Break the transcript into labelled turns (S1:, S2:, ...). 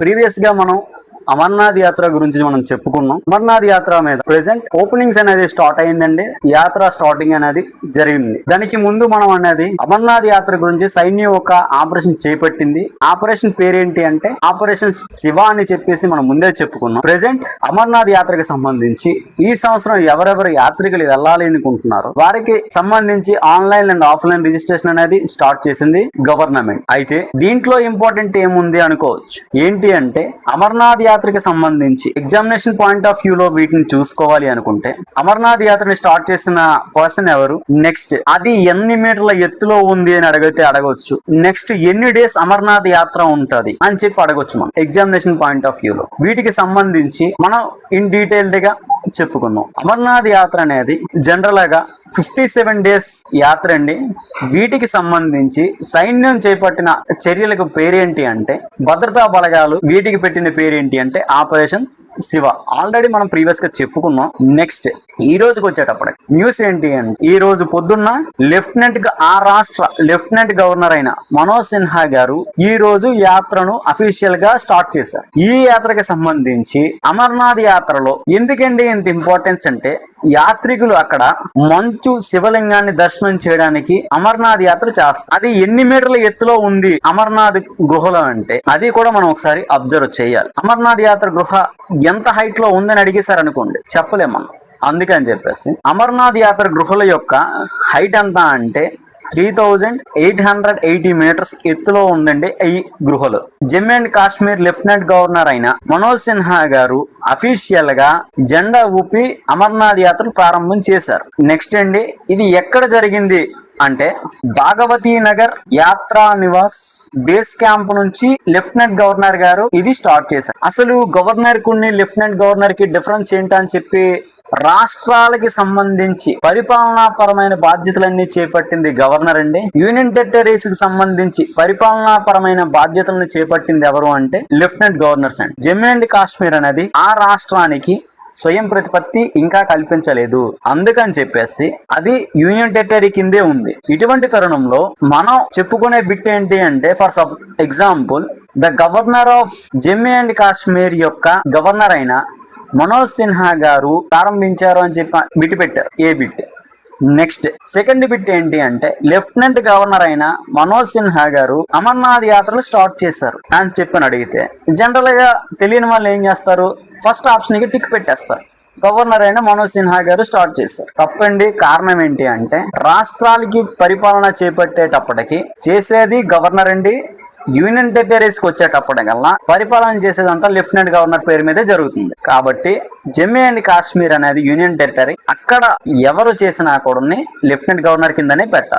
S1: Previous గా మనం అమర్నాథ్ యాత్ర గురించి మనం చెప్పుకున్నాం. అమర్నాథ్ యాత్ర మీద ప్రెసెంట్ ఓపెనింగ్స్ అనేది స్టార్ట్ అయిందండి. యాత్ర స్టార్టింగ్ అనేది జరిగింది. దానికి ముందు మనం అనేది అమర్నాథ్ యాత్ర గురించి సైన్యం ఒక ఆపరేషన్ చేపట్టింది. ఆపరేషన్ పేరేంటి అంటే ఆపరేషన్ శివ అని చెప్పేసి మనం ముందే చెప్పుకున్నాం. ప్రెసెంట్ అమర్నాథ్ యాత్రకు సంబంధించి ఈ సంవత్సరం ఎవరెవరు యాత్రికులు వెళ్ళాలి అనుకుంటున్నారో వారికి సంబంధించి ఆన్లైన్ అండ్ ఆఫ్లైన్ రిజిస్ట్రేషన్ అనేది స్టార్ట్ చేసింది గవర్నమెంట్. అయితే దీంట్లో ఇంపార్టెంట్ ఏముంది అనుకోవచ్చు. ఏంటి అంటే అమర్నాథ్ యాత్రకి సంబంధించి ఎగ్జామినేషన్ పాయింట్ ఆఫ్ వ్యూ లో వీటిని చూసుకోవాలి అనుకుంటే అమర్నాథ్ యాత్రని స్టార్ట్ చేసిన పర్సన్ ఎవరు, నెక్స్ట్ అది ఎన్ని మీటర్ల ఎత్తులో ఉంది అని అడగవచ్చు. నెక్స్ట్ ఎన్ని డేస్ అమర్నాథ్ యాత్ర ఉంటది అని చెప్పి అడగొచ్చు మనం ఎగ్జామినేషన్ పాయింట్ ఆఫ్ వ్యూ లో. వీటికి సంబంధించి మనం ఇన్ డీటెయిల్డ్ గా చెప్పుకుందాం. అమర్నాథ్ యాత్ర అనేది జనరల్ గా 57 డేస్ యాత్ర అండి. వీటికి సంబంధించి సైన్యం చేపట్టిన చర్యలకు పేరేంటి అంటే భద్రతా బలగాలు వీటికి పెట్టిన పేరేంటి అంటే ఆపరేషన్ శివ. ఆల్రెడీ మనం ప్రీవియస్ గా చెప్పుకున్నాం. నెక్స్ట్ ఈ రోజుకి వచ్చేటప్పటికి న్యూస్ ఏంటి అంటే ఈ రోజు పొద్దున్న ఆ రాష్ట్ర లెఫ్టినెంట్ గవర్నర్ అయిన మనోజ్ సిన్హా గారు ఈ రోజు యాత్రను అఫీషియల్ గా స్టార్ట్ చేశారు. ఈ యాత్రకి సంబంధించి అమర్నాథ్ యాత్రలో ఎందుకండి ఇంత ఇంపార్టెన్స్ అంటే యాత్రికులు అక్కడ మంచు శివలింగాన్ని దర్శనం చేయడానికి అమర్నాథ్ యాత్ర చేస్తారు. అది ఎన్ని మీటర్ల ఎత్తులో ఉంది అమర్నాథ్ గుహలో అంటే అది కూడా మనం ఒకసారి అబ్జర్వ్ చేయాలి. అమర్నాథ్ యాత్ర గుహ ఎంత హైట్ లో ఉందని అడిగేశారు అనుకోండి, చెప్పలేం మనం. అందుకని చెప్పేసి అమర్నాథ్ యాత్ర గృహల యొక్క హైట్ ఎంత అంటే 3880 మీటర్స్ ఎత్తులో ఉందండి ఈ గృహలు. Jammu and Kashmir lieutenant governor అయిన మనోజ్ సిన్హా గారు అఫీషియల్ గా జెండా ఊపి అమర్నాథ్ యాత్ర ప్రారంభం చేశారు. నెక్స్ట్ అండి ఇది ఎక్కడ జరిగింది అంటే భాగవతీ నగర్ యాత్రా నివాస్ బేస్ క్యాంప్ నుంచి లెఫ్టినెంట్ గవర్నర్ గారు ఇది స్టార్ట్ చేశారు. అసలు గవర్నర్ కి లెఫ్టినెంట్ గవర్నర్ కి డిఫరెన్స్ ఏంటని చెప్పి రాష్ట్రాలకి సంబంధించి పరిపాలనాపరమైన బాధ్యతలన్నీ చేపట్టింది గవర్నర్ అండి. యూనియన్ టెరిటరీస్ కి సంబంధించి పరిపాలనాపరమైన బాధ్యతలను చేపట్టింది ఎవరు అంటే లెఫ్టినెంట్ గవర్నర్స్ అండి. జమ్మూ అండ్ కాశ్మీర్ అనేది ఆ రాష్ట్రానికి స్వయం ప్రతిపత్తి ఇంకా కల్పించలేదు. అందుకని చెప్పేసి అది యూనియన్ టెరిటరీ కిందే ఉంది. ఇటువంటి తరుణంలో మనం చెప్పుకునే బిట్ ఏంటి అంటే for sub example the governor of Jammu and Kashmir యొక్క గవర్నర్ అయిన మనోజ్ సిన్హా గారు ప్రారంభించారు అని చెప్పి బిట్ పెట్టారు. ఏ బిట్. నెక్స్ట్ సెకండ్ బిట్ ఏంటి అంటే లెఫ్టినెంట్ గవర్నర్ అయిన మనోజ్ సిన్హా గారు అమర్నాథ్ యాత్రలు స్టార్ట్ చేశారు అని చెప్పని అడిగితే జనరల్ గా తెలియని వాళ్ళు ఏం చేస్తారు, ఫస్ట్ ఆప్షన్ కి టిక్ పెట్టేస్తారు. గవర్నర్ అయిన మనోజ్ సిన్హా గారు స్టార్ట్ చేశారు. తప్పండి. కారణం ఏంటి అంటే రాష్ట్రాలకి పరిపాలన చేపట్టేటప్పటికి చేసేది గవర్నర్ అండి. యూనియన్ టెరిటరీస్ కి వచ్చేటప్పటికల్లా పరిపాలన చేసేదంతా లెఫ్టినెంట్ గవర్నర్ పేరు మీదే జరుగుతుంది. కాబట్టి జమ్మూ అండ్ కాశ్మీర్ అనేది యూనియన్ టెరిటరీ. అక్కడ ఎవరు చేసినా కూడా లెఫ్టినెంట్ గవర్నర్ కిందనే పెట్టాలి.